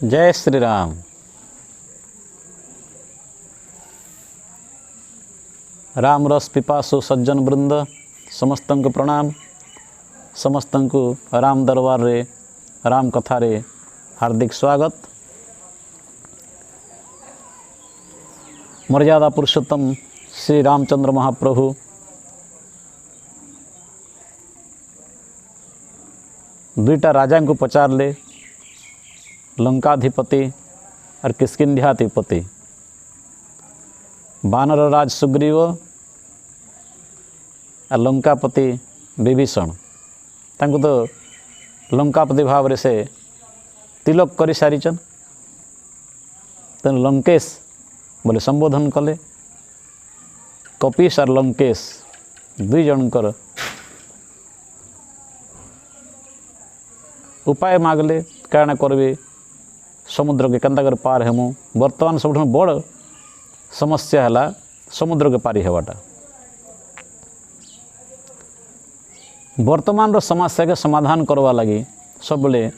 जय श्री राम। राम रस पिपासु सज्जन वृंद समस्त को प्रणाम। समस्त को राम दरबार रे राम कथा रे हार्दिक स्वागत। मर्यादा पुरुषोत्तम श्री रामचंद्र महाप्रभु दुईटा राजा को पचारले, लंकाधिपति और किष्किंध्याधिपति। बानर राज सुग्रीव और लंकापति विभीषण तांको तो लंकापति भाव से तिलक कर सारीचन। तेणु लंकेश बोले संबोधन कले। कपीश और लंकेश दुई जनकर उपाय मागले कारण करबे समुद्र के केन्ता कर पार हेमु। वर्तमान सब बड़ समस्या है समुद्र के पारी हेबाटा। वर्तमान रो समस्या के समाधान करवा लगी सब बेले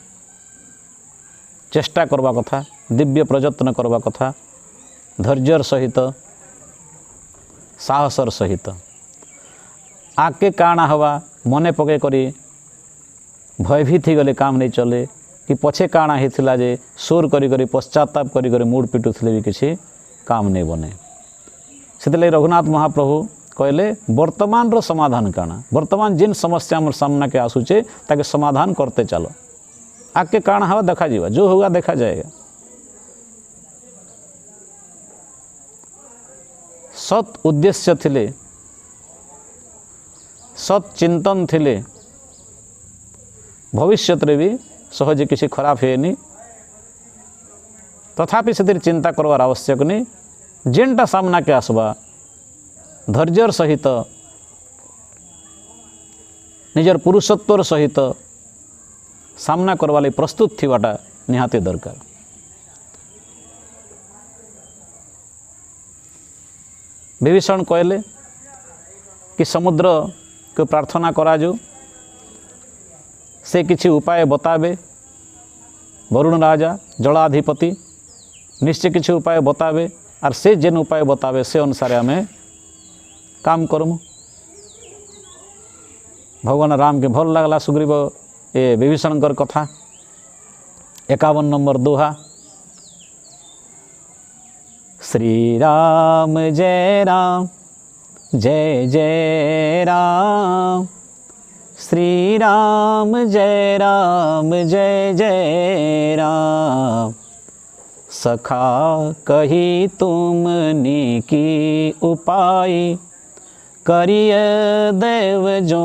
चेष्टा करवा कथा, दिव्य प्रयत्न करवा कथा, धैर्यर सहित साहसर सहित। आगे काଣା हवा मने पके करी भयभीत ही गले काम नहीं चले कि पछे काଣା होता जे सोर करी करी पश्चाताप करी करी मूड पिटुले भी किसी काम नहीं बने। से रघुनाथ महाप्रभु कहले वर्तमान रो समाधान काଣା, वर्तमान जिन समस्या आम सामना के आसूचे ताके समाधान करते चलो। आगे काଣା हवा देखा जीवा, जो होगा देखा जाएगा। सत उद्देश्य थिले, सत चिंतन थिले भविष्य भी सहजे किसी खराब है। तथापि से चिंता करवार आवश्यक नहीं। जेनटा सामना के आसवा धैर्यर सहित निजर पुरुषत्वर सहित सामना करवा लई प्रस्तुत थिवाटा निहाती दरकार। विभीषण कहले कि समुद्र को प्रार्थना करा जो से किसी उपाय बतावे। वरुण राजा जलाधिपति निश्चय किसी उपाय बतावे और से जेन उपाय बतावे से अनुसार आम काम करमु। भगवान राम के भल लगला सुग्रीव ए विभीषण कथा। 51 नंबर दोहा। श्री राम जय राम जय जय राम, श्री राम जय जय राम। सखा कही तुमने की उपाय, करिय देव जो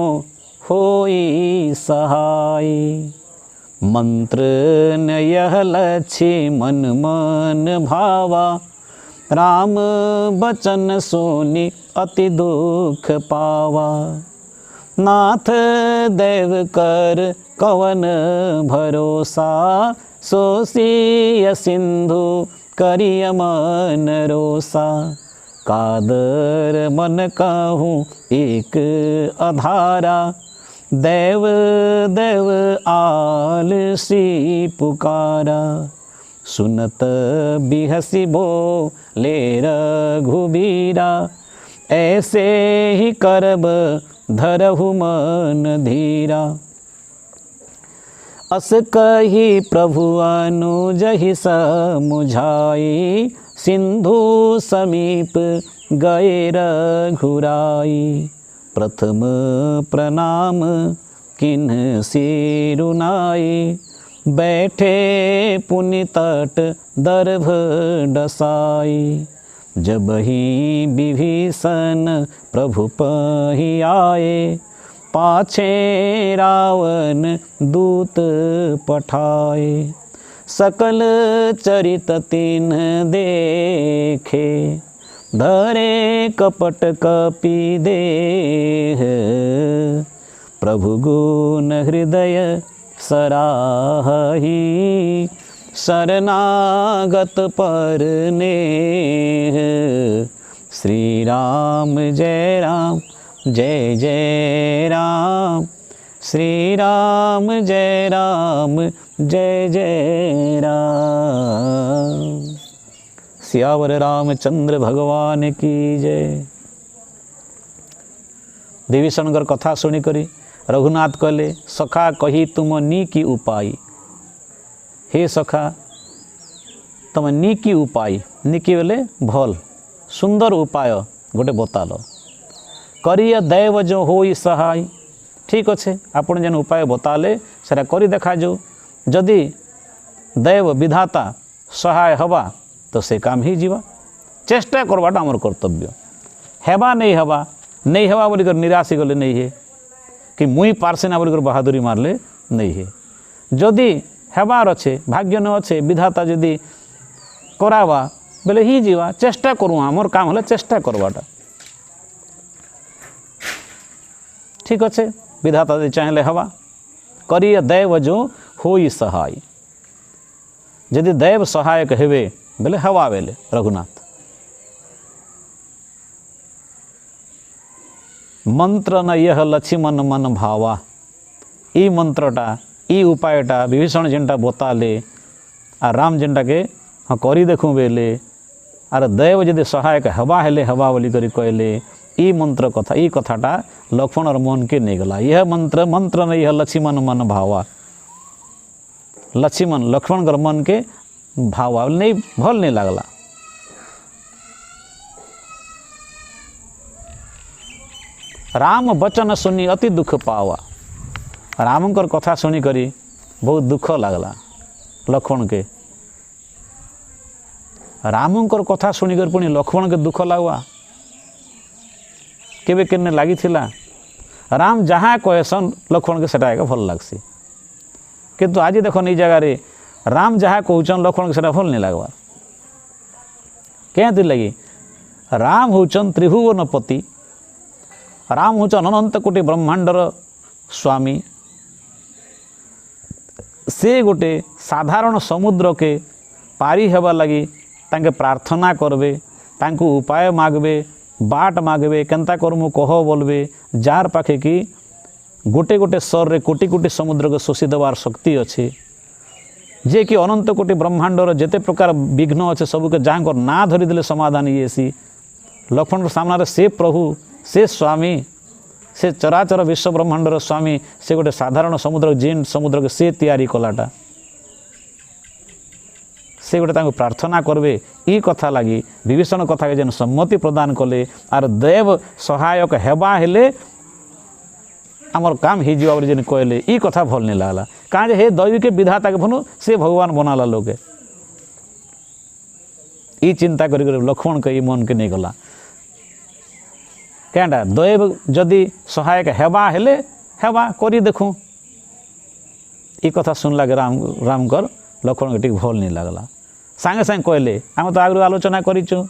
होई सहाय। मंत्र न यह लक्ष्य मन मन भावा, राम बचन सुनि अति दुख पावा। नाथ देव कर कवन भरोसा, सोसिय सिंधु करिय मन रोसा। कादर मन कहूँ एक अधारा, देव देव आलसी पुकारा। सुनत बिहसी बोले रघुबीरा, ऐसे ही करब धरहु मन धीरा। अस कही प्रभु अनुजहि समुझाई, सिंधु समीप गए रघुराई। प्रथम प्रणाम किन्ह सिरुनाई, बैठे पुनि तट दर्भ डसाई। जब ही विभीषण प्रभु पहि आए, पाछे रावण दूत पठाए। सकल चरित तीन देखे, धरे कपट कपि देह। प्रभु गुण हृदय सराही, शरणागत पर नेह। श्री राम जय जय राम, श्री राम जय जय जय राम। सियावर रामचंद्र भगवान की जय। विभीषणकर कथा शुणिकरी रघुनाथ कहले सखा कही तुम नी की उपाय। हे सखा तुम नी की उपाय, नी की बोले भल सुंदर उपाय गोटे बताल। करिया दैव जो होई सहाय। ठीक अच्छे आपन जेन उपाय बताले सेटा करी देखा जो, जदि दैव विधाता सहाय हवा तो से काम ही जीवा। चेष्टा करवाटा आमर कर्तव्य। हेबा नहीं हवा नहीं हवा बोलिकर निराश गले नहीं है कि मुई पार्सेना बोलिकर बहादुरी मारले नहीं है। जदि हेबार अच्छे भाग्य न अच्छे विधाता जदि करावा बेले ही जीवा। चेष्टा करूँ आमर काम हले चेष्टा करवाटा। ठीक अच्छे विधाता यदि चाहले हवा। करिए दैव जो होई सहाय। यदि दैव सहायक हेबे बेले हवा बेले रघुनाथ। मंत्र न यह लक्ष्मण मन भावा। ई मंत्रटा ई उपायटा विभीषण जेनटा बताले आ राम जेनटा के हाँ करी देखूँ बेले आर दैव यदि सहायक हवा हेले हवा बोली करी कहले ई मंत्र कथा ई कथाटा लक्ष्मण और मन के नहीं गला। यह मंत्र मंत्र नहीं यह लक्ष्मण मन भावा। लक्ष्मण लक्ष्मण कर मन के भावा नहीं भल नहीं लगला। राम वचन सुनी अति दुख पावा। रामकर कथा सुनी करी बहुत दुख लगला लक्ष्मण के। रामकर कथा शुणिकर पुणी लक्ष्मण के दुख लगवा केबे केने लगी थिला। राम जहाँ कहसन लक्ष्मण के सेटा भल लगसी। किंतु आज देख नहीं जगह रे राम जहाँ कहचन लक्ष्मण के सेटा भल नहीं लगवा। क्या लगी राम होचन त्रिभुवन पति। राम होचन अनंत कोटि ब्रह्मांडर स्वामी। से गोटे साधारण समुद्र के पारी हेबा लगी तांके प्रार्थना करबे, तांको उपाय मागबे, बाट मागबे, केंता करमु कह बोलबे। जार पाखे कि गोटे गोटे स्वर रे कोटि कोटि समुद्र को शोषी देवार शक्ति अच्छे। जे कि अनंत कोटि ब्रह्मांडर जेते प्रकार विघ्न अच्छे सबके जहाँ ना धरीदे समाधान ये सी। लक्ष्मण सामने से प्रभु से स्वामी से चराचर विश्व ब्रह्मांडर स्वामी से गोटे साधारण समुद्र जेन समुद्र के से तैयारी कलाटा से गोटे तांको प्रार्थना करबे। ई कथा लगी विभीषण कथा के जेन सम्मति प्रदान कले आर देव सहायक हेबा हेले आमर काम ही जीवा जेन कहले ई कथा भल नहीं लगला। कहाँ हे दैवी के विधाता के भनु से भगवान बनाला लोगे। ई चिंता करी लक्ष्मण के ई मन के नहीं गला। क्या दैव जदि सहायक हेबा हेले हेबा करी देखूँ। ई कथा सुनला के रामकर लक्ष्मण के टिक भल नहीं लगला। सांगे सांगे कहले आम तो आगु आलोचना करिचु।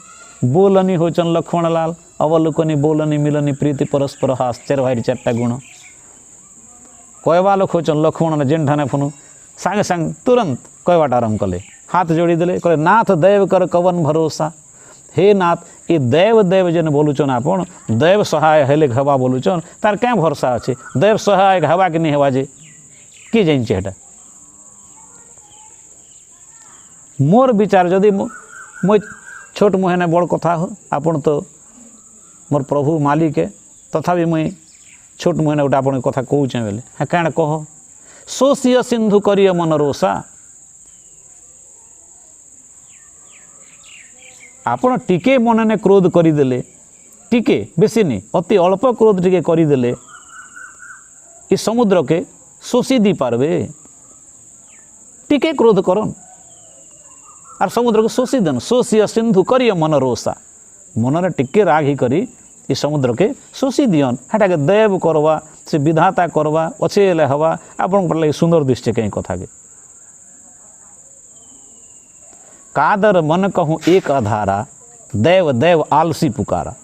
बोलनी होचन लक्ष्मण लाल अवलोकनी बोलनी मिलनी प्रीति परस्पर हास चार भाई चार्टा गुण। कहवा लोक होचन लक्ष्मण जेन ठाने फुनु सांगे सांगे तुरंत कहवाट आरम्भ कले। हाथ जोड़ी देले कहले नाथ दैव कर कवन भरोसा। हे नाथ ये दैव दैव जेन बोलुचन आपण दैव सहाय हेले हवा बोलुचन तार क्या भरोसा अच्छे। दैव सहायक हवा कि नहीं हवा जे कि जानी हेटा। मोर विचार जदि मुई छोट मुहेने बड़ कथा हो आपन तो मोर प्रभु मालिक है तथापि मुई छोट मुहेने गोटे आपन कथा कहूचे बेले हाँ क्या कह। सोशिय सिंधु करिय मन रोषा। आपण टिके मनने क्रोध करदेले टिके बेसी नहीं अति अल्प क्रोध टिके करदेले ये समुद्र के शोषी दी पारबे। टिके क्रोध करन आर समुद्र को शोषी देन। शोषिय सिंधु करिय मन रोषा। मनरे टिके राग ही करी ये समुद्र के शोषी दियन। हेटा के दैव करवा से विधाता करवा अच्छे हवा आपन लगे सुंदर दृष्टि कहीं कथा के। कादर मन कहूँ एक अधारा दैव दैव आलसी पुकारा।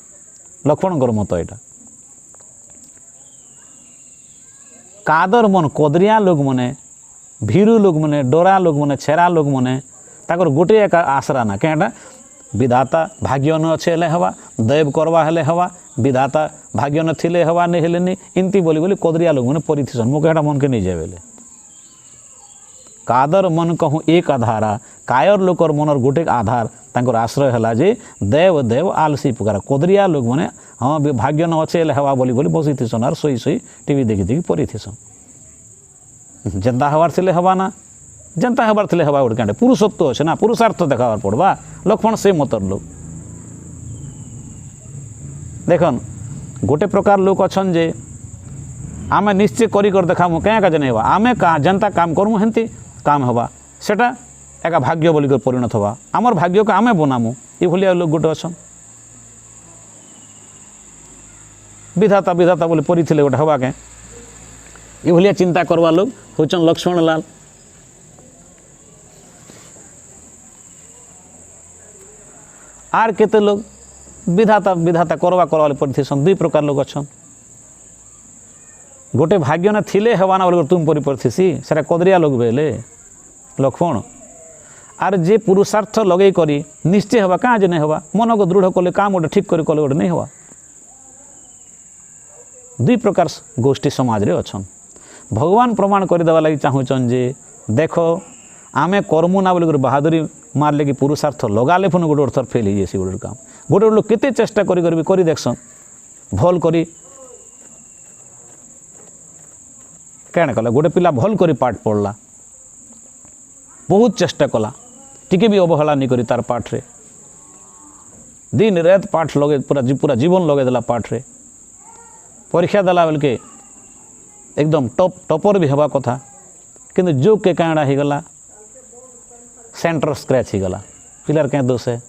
लक्ष्मण कर मत यहाँ कादर मन कदरिया लोग मने भीरू लोग मने डोरा लोग मने छेरा लोग मने ताकर गोटे एक आसरा ना क्या विधाता भाग्य न अच्छे हेले हवा दैव करवा हेले हवा विधाता भाग्य न थिले हवा नहीं हेले नहीं इनती बोली बोली कदरिया लोग मने परिथिसन मो कहटा मन के नहीं जाए कादर मन कहूँ एक आधारा कायर लोकर मनर गोटे आधार तांकर आश्रय है जे देव देव आलसी पुकार कदरिया लोक मैंने हाँ भाग्य न अच्छे हवा बोली बोली बसी थीसन आर शोई शोई टीवी देखी देखी पड़ी थीसन जेन्ता हबार थिले हवा ना जेन्ता हबार थिले हवा गोटे क्या पुरुषत्व अच्छे ना पुरुषार्थ देखाबार पड़वा लक्ष्मण से मतर लोक देखन गोटे प्रकार लोक अच्छन जे आमे निश्चय करी कर देखामु क्या काज नहीं हवा आमे का जनता काम करमु हेंती काम हवा सेटा एका भाग्य बोलिकर परिणत हवा आमर भाग्य को आमे बनामु ये भलिया लोक गोटे अच्छन विधाता विधाता बोले परी थिले गोटे हवा के ये भलिया चिंता करवा लोग होचन लक्ष्मण लाल आर केते लोग विधाता विधाता करवा करवा पड़ी थी दुई प्रकार लोग अच्छन गोटे भाग्य न थिले हेवाना बोल तुम परी पड़थीसी सेटा कदरिया लोग बेले लक्ष्मण आर जे पुरुषार्थ लगे करी निश्चय हवा कहाँ जे नहीं हवा मन को दृढ़ कले काम गोटे ठीक करी कले गोटे नहीं हवा दुई प्रकार गोष्ठी समाज रे अच्छन भगवान प्रमाण करदेवा लगी चाहूचन जे देख आमे कर्मु ना बोल बहादुरी मारले कि पुरुषार्थ लगाले पुनः गोटे गोटे थर फेल हो जाए गोटे काम गोटे गोटे लोग केते चेष्टा करी देखसन भल करी क्या कला गोटे पिला भल करी पाठ पढ़ला बहुत चेष्टा कला टिके भी अवहेला नहीं करी तार पाठ रे दिन रात पाठ लगे पूरा जीवन लगे देला पाठ रे परीक्षा देला बेल के एकदम टॉपर भी हवा कथा किंतु जो के काँड़ा हो गला सेंटर स्क्रैच हो गला पिलार क्या दोष है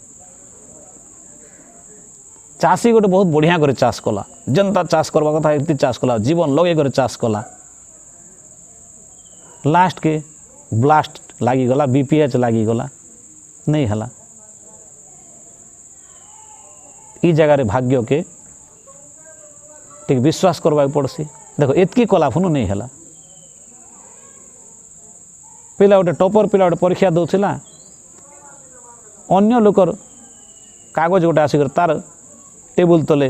चाषी गोटे बहुत बढ़िया करे चाष कला जनता चाष करवा कथा इतनी चाष कला जीवन लगे करे चाष कला लास्ट के ब्लास्ट लागी गला बीपीएच लागी गला नहीं हला ई जगह रे भाग्य के ठीक विश्वास करवा पड़सी देखो एतकी कला फुनु नहीं हला पिला गोटे टॉपर पिला गोटे परीक्षा दौला अन्य लोकर कागज गोटे आसिक तार टेबुल तले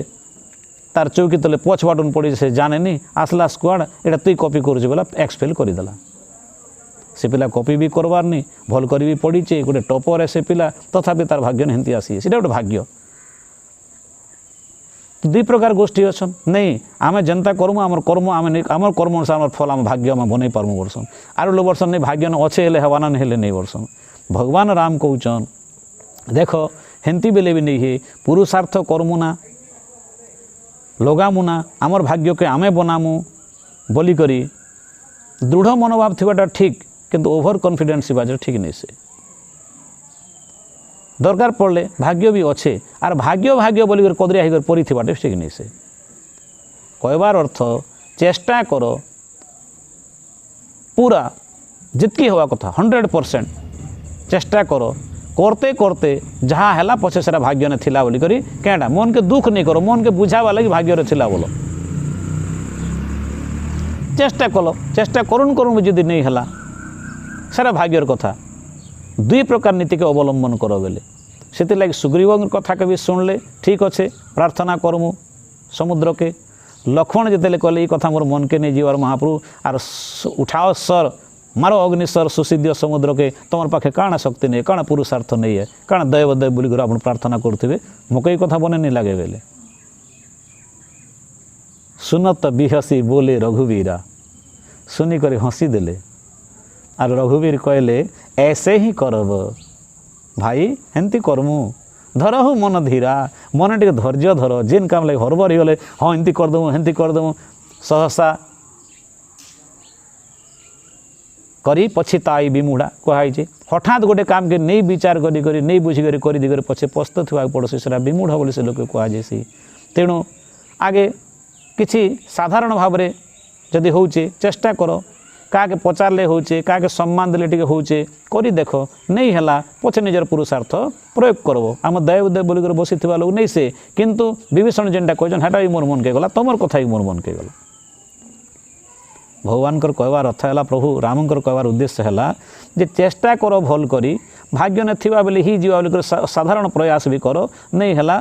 तार चौकी तले पछ बाटन पड़ी से जाने नहीं आसला स्क्वाड एटा तुई कॉपी करुचे बोला एक्सपेल करदेला से पिला कॉपी भी करवार नहीं भल कर भी पड़ीचे गोटे टॉपर है से पिला तथापि तार भाग्य नहीं आसी से गोटे भाग्य दुई प्रकार गोष्ठी अच्छन नहीं आम जनता कर्म आम कर्म आम कर्म अनुसार फल आम भाग्य आम बनई पार्मु वर्षन आर लोग वर्षन नहीं भाग्य न अच्छे हेले हवाना नहीं नहीं वर्षन भगवान राम कहचन देख हेंती बेले भी नहीं है पुरुषार्थ कर्मुना लगामुना आमर भाग्य के आमे बनामु बोली करी दृढ़ मनोभाव थीबाटा ठीक किंतु ओभर कॉन्फिडेंस बाजार ठीक नहीं से दरकार पड़े भाग्य भी अच्छे आर भाग्य भाग्य बोली कदरिया होकर परी थीबाटे ठीक नहीं से कहबार अर्थ चेष्टा कर पूरा जितकी हवा कथा 100% चेष्टा कर करते करते जहाँ है पछे से भाग्य ने थिला बोली करी क्या मन के दुख नहीं करो मन के बुझावा लगी भाग्य रे थिला बोलो चेष्टा कल चेष्टा करुन करुन जदि नहीं है सारा भाग्यर कथा दुई प्रकार नीति के अवलंबन करो बेले से लगे सुग्रीव कथा के भी सुनले ठीक अच्छे प्रार्थना करमु समुद्र के लक्ष्मण जिते कहले ये कथा मोर मन के नहीं जीवार महाप्रभु आर उठाओ सर मारो अग्निस्वर सुसिद्ध समुद्र के तुम पाखे काण शक्ति नहीं काण पुरुषार्थ नहीं है काण दैव दैव बोलिक आप प्रार्थना करुवे मोके कथा बने नहीं लगे बेले सुनत बिहसी बोले रघुवीरा सुनिक हसी देले आर रघुवीर कहले ऐसे ही करब भाई हेंती करमु धरहु मन धीरा मन टे धैर्य धर जेन काम लगे हरबर गले हाँ एमती करदेमु हेंती करदेमु सहसा करी पछिताई विमुढ़ा कहुई हठात गोटे काम के नहीं विचार करी नहीं बुझिक कर पछे पस्त थोड़ा पड़ोसी से विमूढ़ बोली से लोक कहुई तेणु आगे किसी साधारण भाव में जदि होचे चेष्टा कर क्या पचारे होचे क्या सम्मान देले टिके होचे करी देख नहीं है पछे निजर पुरुषार्थ प्रयोग करब आम दैव देव बोलिक बसी लोग नहीं से किंतु विभीषण जेनटा कहन हेटा भी मोर मन के गला तुमर कथा भी मोर मन के गला भगवान कहवार अर्थ है प्रभु रामकर कहवार उद्देश्य है जे चेष्टा कर भल करी भाग्य न थिबा बेले ही जीवा बोलिक साधारण प्रयास भी कर नहीं है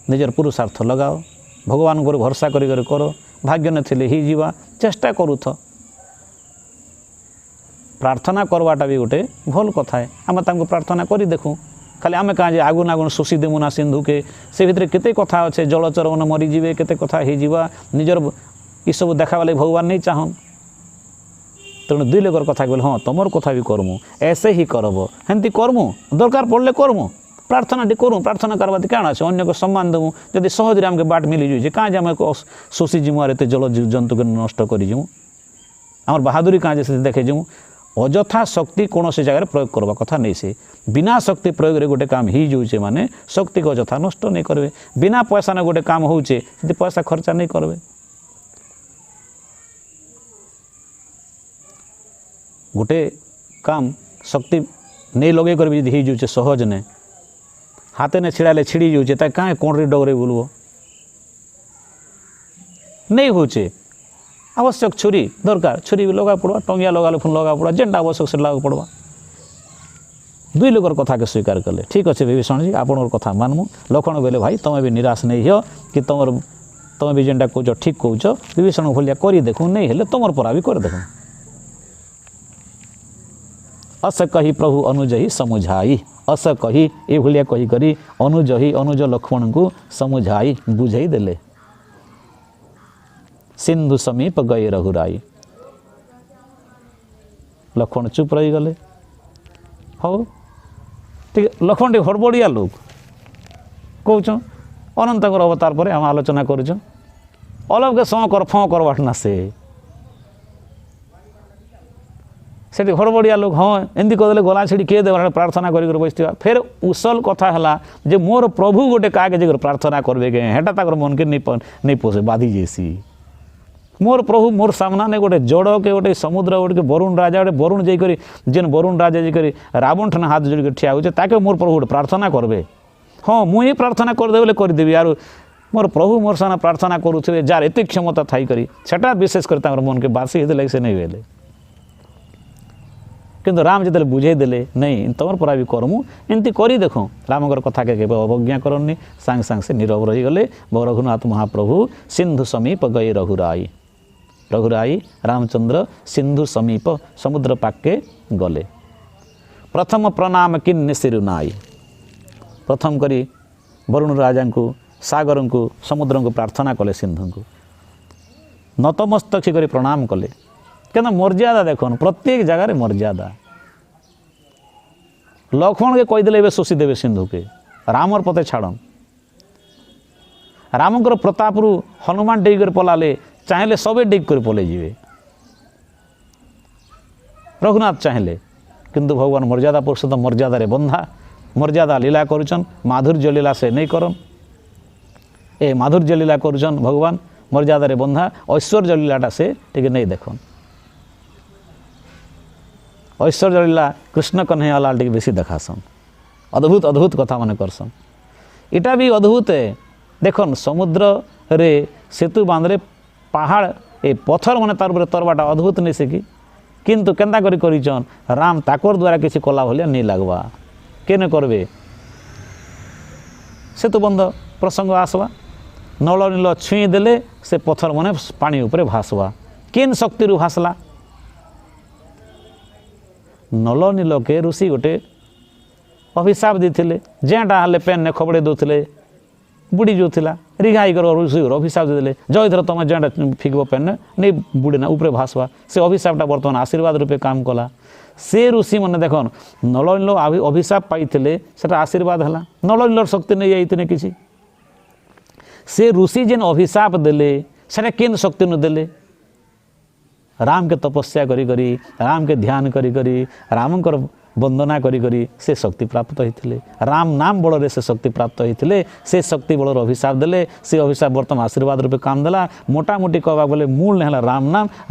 निजर पुरुषार्थ लगाओ भगवान को भरसा कर भाग्य न थिले ही जीवा चेष्टा करूथ प्रार्थना करवाटा भी गोटे भल कथा है आम तांको प्रार्थना करी देखूँ खाली आम कहाँ जे आगु नागुन शोषी देमु ना सिंधु के से भितर केते कथा अच्छे जलचर मन मरीजे केते कथा हो निजर ये सब देखा वाले भगवान नहीं चाहन तेणु दुई लोकर कथा कहले हाँ तुमर कथा भी करमु ऐसे ही करब हेमती करमु दरकार पड़ले करमु प्रार्थना टी करूँ प्रार्थना करवा क्या अच्छे अन्य को सम्मान देमु जदि सहज आमके बाट मिली जाइए कहाँ जे आम शोषी जीमु आर एत जल जंतु के नष्ट करूँ आमर बहादुरी कहाँ जे देखे जीमु अजथा शक्ति कौन से जगह प्रयोग करवा कथा नहीं से बिना शक्ति प्रयोग रे गोटे काम ही जाऊे माने शक्ति को अजथा नष्ट नहीं करेंगे बिना पैसा न गोटे काम होचे पैसा खर्चा नहीं करेंगे गोटे काम शक्ति नहीं लगे कर भी हो जाऊे सहज ने हाथे ने छिड़ाले छिड़ी जाऊे ता कहाँ कौन डगरे बोलबो नहीं होचे आवश्यक छुरी दरकार छुरी भी लगा पड़वा टंगिया लगा पुन लगा पड़ा जेनटा आवश्यक से लगा पड़वा दुई लोकर कथा के स्वीकार कले ठीक अच्छे विभीषण जी आपन कथा मानमु लखन बोले भाई तुम भी निराश नहीं हो कि तुम भी जेनटा कौच ठीक कौच विभीषण भलिया करी देखूँ नहीं हेले तुमर परा भी कर देखूँ अस कही प्रभु अनुज ही समुझाई अस कही ए भलिया कही करी अनुज लक्ष्मण को समुझाई बुझाई देले सिंधु समीप गए रघुराई लक्ष्मण चुप रही गले हो ठीक लक्ष्मण टी हड़बड़िया लोग कौच अनंत अवतार पर आम आलोचना करुच अलग के सं कर फं कर ना से हड़बड़िया लोग हाँ एमती कहदे गला छिड़ी किए देव प्रार्थना कर बस फिर उसल कथा है जे मोर प्रभु गोटे क्या जगह प्रार्थना करबे के हेटा तक मन के नहीं पोसे बाधी जैसी मोर प्रभु मोर सामना ने गोटे जड़ के गोटे समुद्र गोटे वरुण राजा गोटे वरुण जाकर जेन वरुण राजा जाकर रावण ठाने हाथ जोड़ ठिया होचे ताके मोर प्रभु गोटे प्रार्थना करबे हाँ मुझे प्रार्थना करदे बोले करदेवी यार मोर प्रभु मोर सामना प्रार्थना करुवे जार एत क्षमता थी करी सेटा विशेष कर मन के बासी हेतु लगे से नहीं वेले किंतु राम जो बुझे देले नहीं तुम परा भी करमु एमती करी देख रामकर कथा के अवज्ञा करनी सांग सांग से नीरव रही गले रघुनाथ महाप्रभु सिंधु समीप गए रघुराई रामचंद्र सिंधु समीप समुद्र पाके गले प्रथम प्रणाम किन्ने सिरुनाई प्रथम करी वरुण राजा को सागर को समुद्र को प्रार्थना कले सिंधु को नतमस्तक कर प्रणाम कले क्या मर्यादा देखो प्रत्येक जगार मर्यादा लक्ष्मण के कहीदे शोषी देवे सिंधु के रामर पते छाड़न रामकर प्रताप रु हनुमान डेग कर पलाले चाहेले सबे डेग कर पले जीवे रघुनाथ चाहेले किंतु भगवान मर्यादा पुरुषोत्तम मर्यादा रे बंधा मर्यादा लीला करुचन माधुर्य लीला से नहीं करन ए माधुर्य लीला करुचन भगवान मर्यादा रे बंधा ऐश्वर्य लीलाटा से टिके नहीं देखन ऐश्वर्य लीला कृष्ण कन्हैया लाल टिके बेसी देखासन अद्भुत अद्भुत कथा माने करसन इटा भी अद्भुत है देखन समुद्र रे सेतु बांधरे पहाड़ ए पत्थर माने तार तरवाटा अद्भुत नहीं से किंतु केन्ता करिचन राम ताकर द्वारा किसी कला भलिया नहीं लगवा केने करबे सेतु बंध प्रसंग आसवा नल नील छुई देले से पत्थर माने पानी उपरे भासवा केन शक्ति रु भासला नल नील के ऋषि गोटे अभिशाप देते जेटा हेल्ले पेन ने खबड़े दौले बुड़ी जाऊला रिघाई कर ऋषि अभिशाप देते जयथर तुम जेटा फिकब पेन नहीं बुड़े ना उपरे भासवा से अभिशापटा बर्तमान आशीर्वाद रूपे काम कला से ऋषि मैंने देखन नल नील अभिशाप पाई से आशीर्वाद है नल नील शक्ति नहीं जाते किसी से ऋषि जेन अभिशाप देले से केन शक्ति न देले राम के तपस्या करी करी राम के ध्यान करी करी रामकर वंदना करी करी से शक्ति प्राप्त होते राम नाम बल से शक्ति प्राप्त होते से शक्ति बल अभिशाप देले से अभिशाप बर्तमान आशीर्वाद रूपे काम देला मोटामोटी कहवा बोले मूल नहीं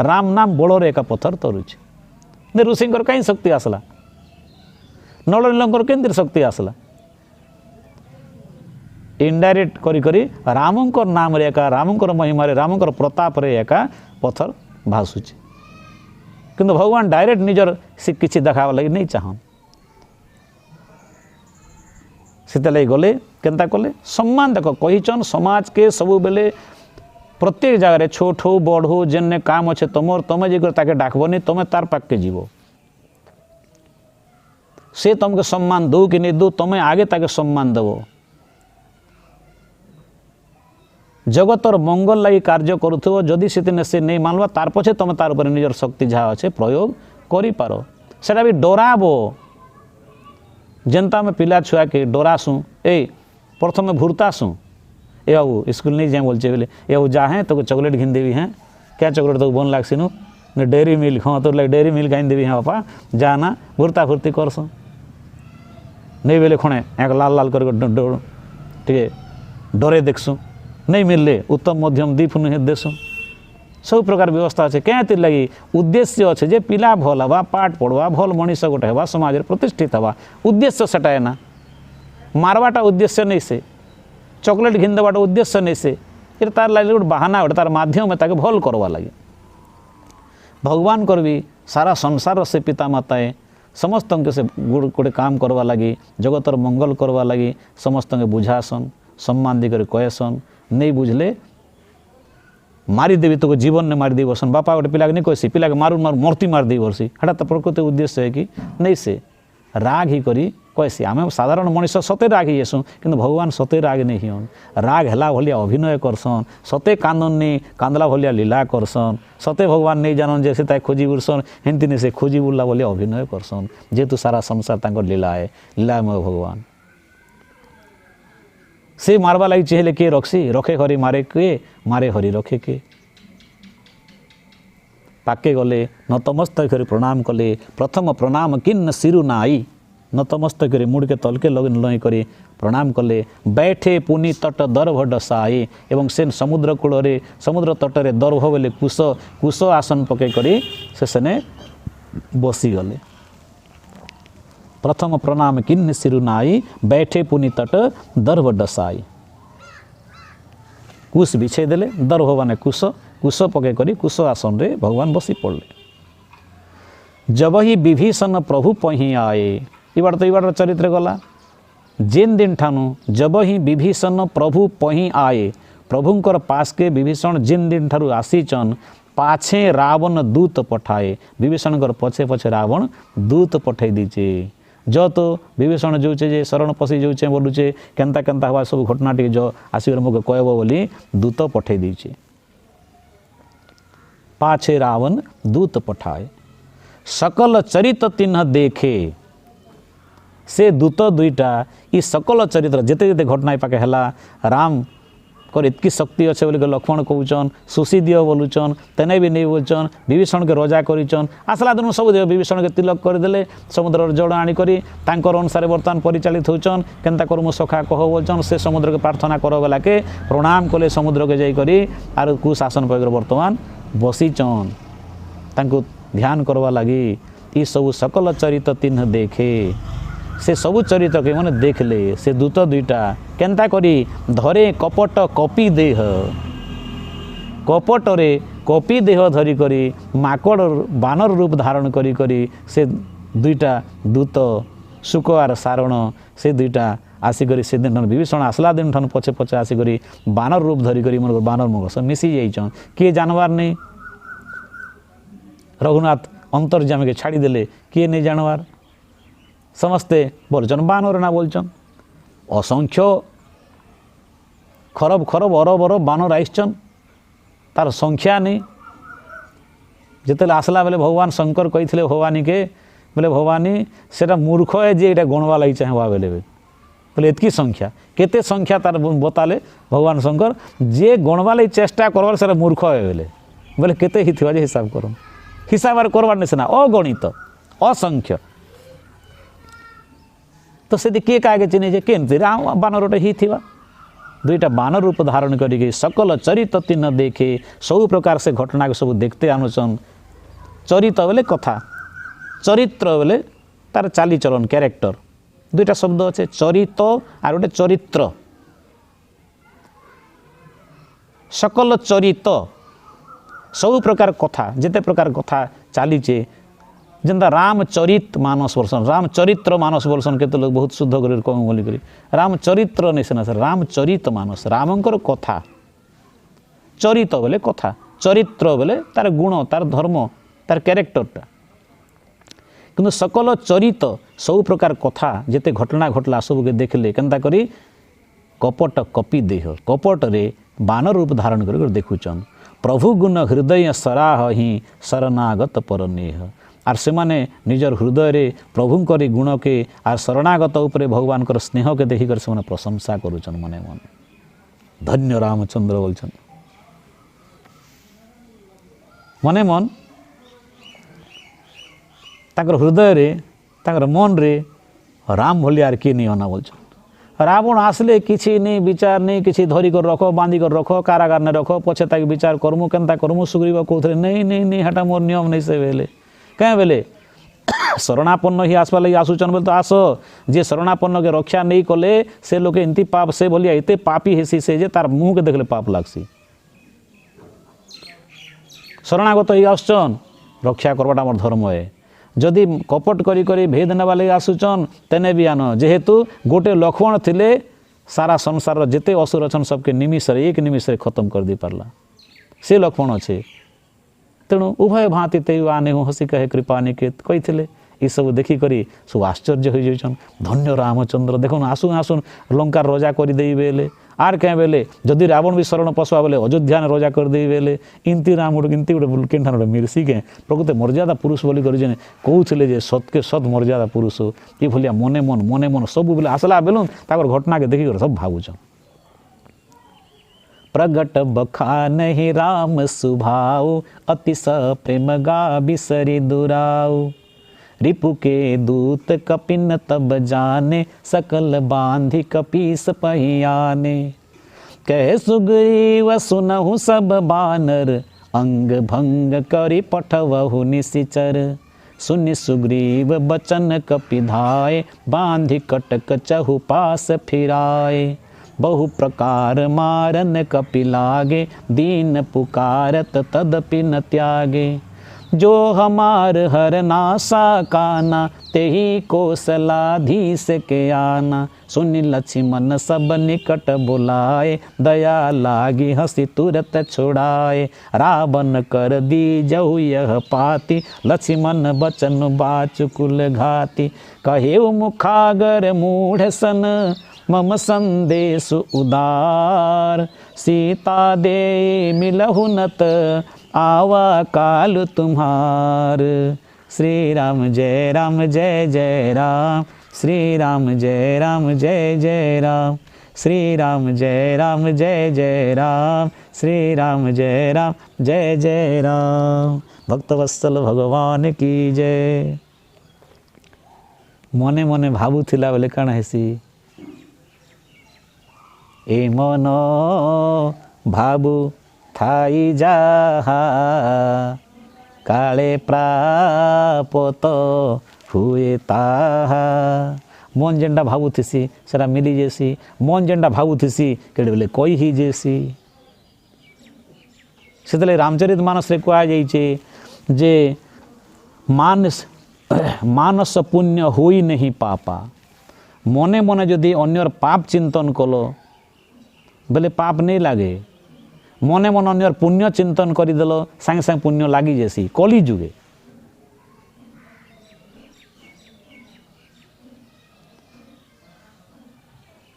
राम नाम बल एक पत्थर तरुचे ऋषि कहीं शक्ति आसला नल नीलंकर केंद्र शक्ति आसला इनडायरेक्ट करी करी रामंकर नाम रे एका रामंकर महिमा रे रामंकर प्रताप रे एका पत्थर भासुचे किंतु भगवान डायरेक्ट निजर से किसी देखावा लगे नहीं चाहन सीता लगे गले केन्ता कले सम्मान देख कहीचन समाज के सबु बेले प्रत्येक जगह छोट हो बड़ हो जेने काम अच्छे तुम तुम जे ताके डाकबनी तुम तार पाक के जीव से तुमको सम्मान दो कि नहीं दो तुम्हें आगे ताके सम्मान देव जगतर मंगल लगी कार्य करूथो जदि से नहीं मानवा तार पछे तुम तार ऊपर निजर शक्ति जहाँ अच्छे प्रयोग करिपार सेटा भी डराब जेनता आम पिला छुआ के डरासु ए प्रथम भूरतासु ए बाबू स्कूल नहीं जाए बोलचे बोले ए बाबू जा हैं तो चॉकलेट घिन देवी हैं क्या चॉकलेट तो बन लागसी नु डेयरी मिल्क हाँ तो लगे डेयरी मिल्क घिन देवी हाँ बापा जाना भूरता भूर्ती करस नहीं बोले खणे एक लाल लाल कर टे डरे देखसु नहीं मिलले उत्तम मध्यम दीप नुहे देसु सब प्रकार व्यवस्था अच्छे क्या लगी उद्देश्य अच्छे जे पिला भल हवा पाठ पढ़वा भल मनीष गोटे हवा समाज प्रतिष्ठित हवा उद्देश्य सेटा है ना मारवाटा उद्देश्य नहीं से चॉकलेट घिन देवाटा उद्देश्य नहीं से ये तार लगे गोटे बाहाना गोटे तार माध्यम ताके भल करवा लगे भगवान कर भी सारा संसार से पिता माताए समस्त के से गोटे काम करवा लगी जगतर मंगल करवा लगी समस्त के बुझासन सम्मान दी कर कहसन नहीं बुझले मारिदेवी तो जीवन ने मारिदे बसन बापा गोटे पिला नहीं कहसी पिला के मारू मारू मूर्ति मारिदे बरसी हेटा तो प्रकृति उद्देश्य है कि नहीं से राग ही करी कहसी आम साधारण मनीष सते राग ही आसू कि भगवान सते राग नहीं हन राग है भाया अभिनय करसन सते कांदनी कांदला भाया लीला करसन सते भगवान नहीं जानन जैसे ताई खोजी बुरसन हेन्ती नहीं से खोजी बुरला भाया अभिनय करसन जेहेतु सारा संसार तांकर लीला है लीलामय भगवान से मारवा लगी चेहले किए रखसी रखे हरि मारे के मारे हरि रखे के पाके गले नतमस्तक कर प्रणाम कले प्रथम प्रणाम किन्न सिरु नाई नतमस्तक कर मुड़ के तलके लगन लई कर प्रणाम कले बैठे पुनि तट दर्भ डसाई एवं से समुद्र कूल समुद्र तटरे दर्भ बोले कुश कुश आसन पके करी से बसी गले प्रथम प्रणाम किन्न सिरु नाई बैठे पुनि तट दर्भ डसाई कुश बिछे देले दर्भ माने कुश कुश पके करी कुश आसन रे भगवान बसी पड़ले जब ही विभीषण प्रभु पही आए इबार तो इबार चरित्र गला जेन दिन ठानु जब ही विभीषण प्रभु पही आए प्रभुंकर पास के विभीषण जिन दिन ठारू आसीचन पाछे रावण दूत पठाए विभीषण पछे पछे रावण दूत पठाई दीचे जो तो विभीषण जोचे जे शरण पशि जोचे बोलुचे केन्ता केन्ता हवा सब घटना टी जो आसिकर मुझे कहब बोली दूत पठाई दीचे पाछे रावण दूत पठाए सकल चरित चिन्ह देखे से दूत दुईटा ई सकल चरित्र जेते जेते घटना पाके हला राम कर इतकी शक्ति अच्छे बोल लक्ष्मण कहूचन सुशी दियो बोलुचन तेने भी नहीं बोलचन विभीषण के रजा करिचन आसला दिन सब दियो विभीषण के तिलक करदेले समुद्र जड़ आनिकरी तांकर अनुसार बर्तमान परिचालित होचन केन्ता कर मो सखा कह बोलचन से समुद्र के प्रार्थना कर बेला के प्रणाम कले समुद्र के जाइकरी आर कुशासन पर बर्तमान बसीचन तांको ध्यान करवा लगी ई सब सकल चरित चिन्ह देखे से सबु चरित्र के मैंने देख ले से दूत दुईटा केन्ता करी धरे कपट कपी देह कपट रे कपी देह धरी करी माकड़ बानर रूप धारण करी करी से दुईटा दूत सुक आर सारण से दुईटा आसिक से दिन विभीषण आसला दिन ठन पछे पछे आसिक बानर रूप धरी करी मन बानर मगस मिसी जाइछन किए जानवर नहीं रघुनाथ अंतर्जामी के छाड़ी देले किए नहीं जानवर समस्ते बोलचन बानर ना बोलचन असंख्य खरब खरब अरब अरब बानर आइसन तार संख्या नहीं जिते आसला बेले भगवान शंकर कही भवानी के बोले भवानी सेटा मूर्ख है जे एटा गणवा लगी चाहवा बेले बोले एतकी संख्या केते संख्या तार बताले भगवान शंकर जे गणवा लगी चेष्टा करवार सेटा मूर्ख है बेले बोले केते ही थिवा जे हिसाब करो हिसाब करवार नहीं सेना अगणित असंख्य तो से किए क्या चिन्हे केमती बानरटे ही थिवा दुईटा बानर रूप धारण करी सकल चरित चिन्ह देखे सब प्रकार से घटना के सब देखते आनुचन चरित बोले कथा चरित्र बोले तार चालीचलन कैरेक्टर दुईटा शब्द अच्छे चरित आर गोटे चरित्र सकल चरित सब प्रकार कथा जिते प्रकार कथा चलीचे जेनता रामचरित मानस बोलसन रामचरित्र मानस बोलसन के लोग बहुत शुद्ध कर कहूँ बोलिक रामचरित्र नहीं सेना सर रामचरित मानस रामंकर कथा चरित बोले कथा चरित्र बोले तार गुण तार धर्म तार कैरेक्टरटा किंतु सकल चरित सब प्रकार कथा जिते घटना घटला सबके देखले केनता करी कपट कपि देह कपट रे बानर रूप धारण कर देखुचन प्रभु गुण हृदय सराह ही शरणागत परनेह आर से माने निजर हृदय रे प्रभु करी गुण के आर शरणागत उपरे भगवान कर स्नेह के देखी कर से माने प्रशंसा करुचन मने मन धन्य रामचंद्र बोलचन मने मन ताकर हृदय रे ताकर मन रे राम भलियार किए नहीं होना बोलचन रावण आसले किसी नहीं विचार नहीं किसी धरी कर रख बांधी कर रख कारागार ने रख पछे ताके विचार करमु केनता करमु सुग्रीव कहते नहीं नहीं नहीं हटा मोर नियम नहीं से बेले क्या बेले शरणापन्न ही आसवा लगी आसुचन बोले तो आस जे शरणापन्न के रक्षा नहीं कले से लोग एंती पाप से बोलिया एते पापी हेसी से जे तार मुँह के देखले पाप लागसी शरणागत ही आसुचन रक्षा करवाटा मोर धर्म है जदि कपट करी करी भेद नेबा लगी आसुचन तेने भी आन जेहेतु गोटे लक्ष्मण थिले सारा संसार जेते असुर अछन सबके निमिष एक निमिष खत्म कर दी पारला से लक्ष्मण अच्छे तेणु उभय भांति ते आने हूँ हसी कहे कृपा निकेत कही ये सब देखी करी सब आश्चर्य हो जाइछन धन्य रामचंद्र देखो आसुन आसुन लंकार रजा कर दे बेले आर क्या बेले जदि रावण भी शरण पशुआ बेले अयोध्या ने रजा कर दे बेले इंती राम गोटे इंती गोटे केन्ठा गोटे मिर्सी के प्रकृत मर्यादा पुरुष बोली कर कहते जे सत के सत मर्यादा पुरुष ये भलिया मने मन सब बोले आसला बेलू ताकर घटना के देखी सब भावुचन प्रगट बखानहि राम सुभाऊ अतिश प्रेम गा बिसरि दुराऊ रिपु के दूत कपिन तब जाने सकल बांधि कपीस पहियाने कह सुग्रीव सुनहु सब बानर अंग भंग करि पठवहु निशिचर सुनि सुग्रीव बचन कपिधाय बांधि कटक चहु पास फिराए बहु प्रकार मारन कपि लागे दीन पुकारत तदपि न त्यागे जो हमार हर नासा काना तेही कौशलाधीश के आना सुनि लक्ष्मण सब निकट बुलाए दया लागी हंसी तुरत छोड़ाए रावण कर दी जहु यह पाती लक्ष्मण बचन बाचुकुल घाती कहे मुखागर मूढ़ सन मम संदेश उदार सीता दे मिलहु नत आवा काल तुम्हार श्री राम जय राम जय जय राम श्री राम जय राम जय जय राम श्री राम जय राम जय जय राम श्री राम जय राम जय जय राम भक्तवत्सल भगवान की जय मने मने भावुथिला बेले काण हेसी ए मन भाबु थाई जाहा काले प्रापत हुए ताहा मन जेनटा भावुथिसी सेटा मिली जेसी मन जेनटा भावुथिसी केडे बेले कही ही जेसी सेतले रामचरित मानस रे कहा जाइछे जे मानस पुण्य होई नहीं पापा मने मने जदि अन्यर पाप चिंतन कलो बेले पाप नहीं लागे मने मन अन्यर पुण्य चिंतन करदेल सांगे सांगे पुण्य लगी जेसी कली जुगे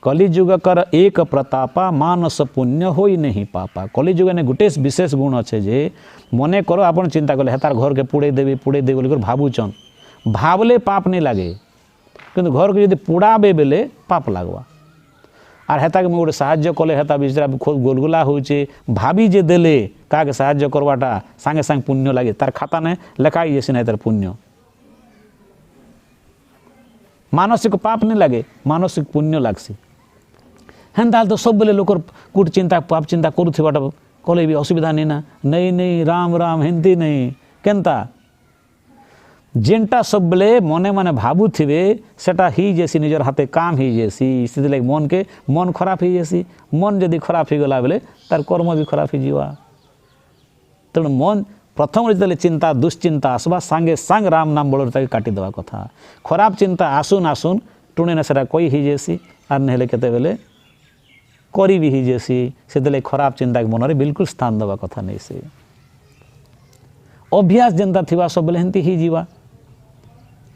कलिजुग कर एक प्रतापा मानस पुण्य होई नहीं पापा कलिजुग ने गोटे विशेष गुण अच्छे जे मने करो आपन चिंता कले तार घर के पुड़े देवी बोली भावुचन भावले पाप नहीं लगे किंतु घर के यदि पुड़ाबे बेले पाप लगवा आर हेता के गोटे साहाय्य कले हेता बेचारा खूब गोलगोला होचे भाभी जे देले का के साहाय्य करवाटा सांगे सांगे पुण्य लगे तार खाता ने लेखाई जैसे नहीं तार पुण्य मानसिक पाप नहीं लगे मानसिक पुण्य लगसी हेन्ता तो सब बेले लोक कूट चिंता पाप चिंता करुवाटा कले भी असुविधा नहीं ना नहीं नहीं राम राम हेन्ती नहीं केनता जेनटा सब बेले मने मने भावुथिबे सेटा ही जैसी निजर हाथे काम ही जैसी से लगे मन के मन खराब ही जैसी मन जदि खराब हो गला बेले तार कर्म भी खराब हो जीवा तेणु मन प्रथम जो चिंता दुश्चिंता आसवा सांगे सांग राम नाम बल काटी देवा कथा खराब चिंता आसुन आसुन टुणे ना सेटा कई ही जैसी आर नहेले केते बेले करी भी ही जैसी से खराब चिंता के मन में बिल्कुल स्थान देवा कथा नहीं से अभ्यास जेनता थिबा सब बेले हेंती ही जीवा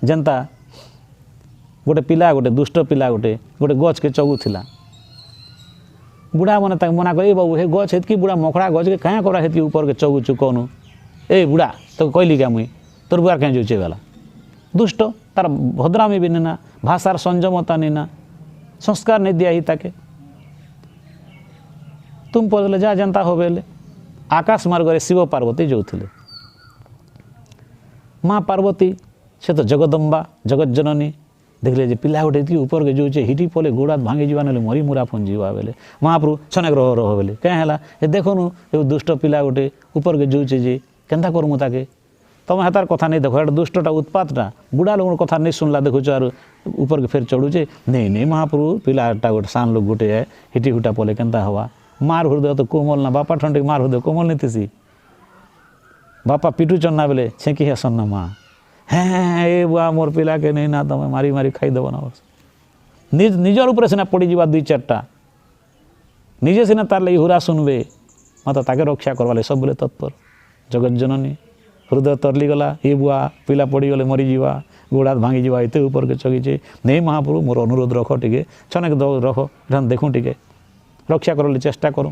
ଯେନ୍ତା ଗୋଟେ ପିଲା ଗୋଟେ ଦୁଷ୍ଟ ପିଲା ଗୋଟେ ଗଛକେ ଚଗୁଥିଲା ବୁଢ଼ା ମାନେ ତାକୁ ମନା କରି ବାବୁ ହେ ଗଛ ହେତ୍କି ବୁଢ଼ା ମକଡ଼ା ଗଛକେ କାଁ କରା ହେତ୍କି ଉପରକେ ଚଗୁଛୁ କହୁନୁ ଏ ବୁଢ଼ା ତାକୁ କହିଲି କା ମୁଇଁ ତୋର ବୁଆର କାଁ ଯାଉଛେ ଗଲା ଦୁଷ୍ଟ ତାର ଭଦ୍ରାମୀ ବି ନେନା ଭାଷାର ସଂଯମତା ନେନା ସଂସ୍କାର ନେଇ ଦିଆ ହି ତାକେ ତୁମ ପଦଲେ ଯା ଯେନ୍ତା ହବେ ହେଲେ ଆକାଶ ମାର୍ଗରେ ଶିବ ପାର୍ବତୀ ଯାଉଥିଲେ ମା ପାର୍ବତୀ ସେ ତ ଜଗଦମ୍ବା ଜଗଜ୍ଜନନୀ ଦେଖିଲେ ଯେ ପିଲା ଗୋଟେ ଏତିକି ଉପରକେ ଯାଉଛେ ହିଟି ପଲେ ଗୋଡ଼ ହାତ ଭାଙ୍ଗି ଯିବା ନହେଲେ ମରି ମୁରା ଫୁନ୍ ଯିବା ବେଲେ ମହାପ୍ରଭୁ ଛନେକ ରହ ବେଲେ କାଁ ହେଲା ଏ ଦେଖୁନୁ ଏ ଦୁଷ୍ଟ ପିଲା ଗୋଟେ ଉପରକେ ଯାଉଛେ ଯେ କେନ୍ତା କରମୁ ତାକେ ତମେ ହେତାର କଥା ନେଇ ଦେଖ ଏଟା ଦୁଷ୍ଟଟା ଉତ୍ପାତଟା ବୁଢ଼ା ଲୋକର କଥା ନେଇ ଶୁଣିଲା ଦେଖୁଛ ଆରୁ ଉପରକେ ଫେର ଚଢ଼ୁଛେ ନେଇ ନେଇ ମହାପ୍ରଭୁ ପିଲାଟା ଗୋଟେ ସାନ ଲୋକ ଗୋଟେ ହିଟି ହୁଟା ପଲେ କେନ୍ତା ହବା ମାର ହୃଦୟ ତ କୋମଲ ନା ବାପା ଠଣ୍ଡିକି ମାର ହୃଦୟ କୋମଲ ନେଇଥିସି ବାପା ପିଟୁଚନ୍ ନା ବେଲେ ଛେକି ହେସନ୍ ନା ମା হ্যাঁ এ বুয়া মোর পিলাকে নেই না তুমি মারি মারি খাইদেব না নিজের উপরে সিনা পড়িযা দুই চারটা নিজে সিনা তার লাগি হুরা শুনবে মাত্র তাকে রক্ষা করবার লাগে সবুলে তৎপর জগজ্জননী হৃদয় তরলি গলা এ বুয়া পিলা পড়িগলে মরিযা গোড় হাত ভাঙিযা এতে উপরকে চগিছে নেই মহাপ্রভু মোর অনুরোধ রখ টিকে ছনেক রখ এটা দেখুন টিকে রক্ষা করলে চেষ্টা করু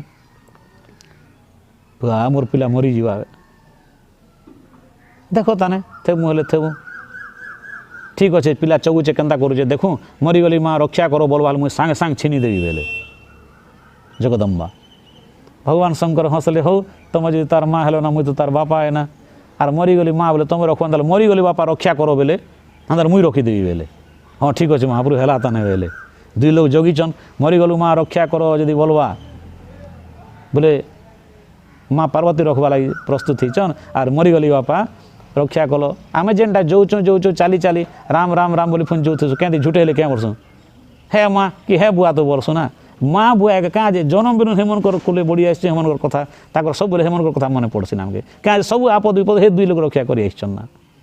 বুয়া মোর পিলা মরিযা দেখ তানে থেমু হলে থেমু ঠিক আছে পিলা চগুছে কেন্তা করুছে দেখু মরিগলি মা রক্ষা করো বলবাল মুই সাଙ୍ଗে সাঙ্গ ছিনি দেবি বেলে জগদম্বা ভগবান শঙ্কর হসলে হও তুমি যদি তার মা হলো না মুই তো তার বাপা হয় না আর মরিগলি মা বলে তুমি রখো তাহলে মরিগলি বাপা রক্ষা করো বেলে তাহলে মুই রখিদেবি বেলে হ্যাঁ ঠিক আছে মহাপ্রভু হেলা তানে বেলে দুই লোক জগিছন মরিগলু মা রক্ষা করো যদি বলবা বলে মা পার্বতী রখবা লাগি প্রস্তুত হইছন আর মরিগলি বাপা রক্ষা কল আমি যেটা যাউছু যাউছু চালি চালি রাম রাম রাম বলি ফোন যাউথু কেঁদি ঝুটে হলে কেঁ বলছু হ্যাঁ মা কি হ্যাঁ বুয়া তো বলছু না মা বুয়া কাঁ যে জন্ম বিনু হেমনকর কুলে বড়ি আসছে হেমনকর কথা তাকর সবুলে হেমনকর কথা মনে পড়ছে না আমাকে কাঁ সবু আপদ বিপদ হে দুই লোক রক্ষা করে আসছন না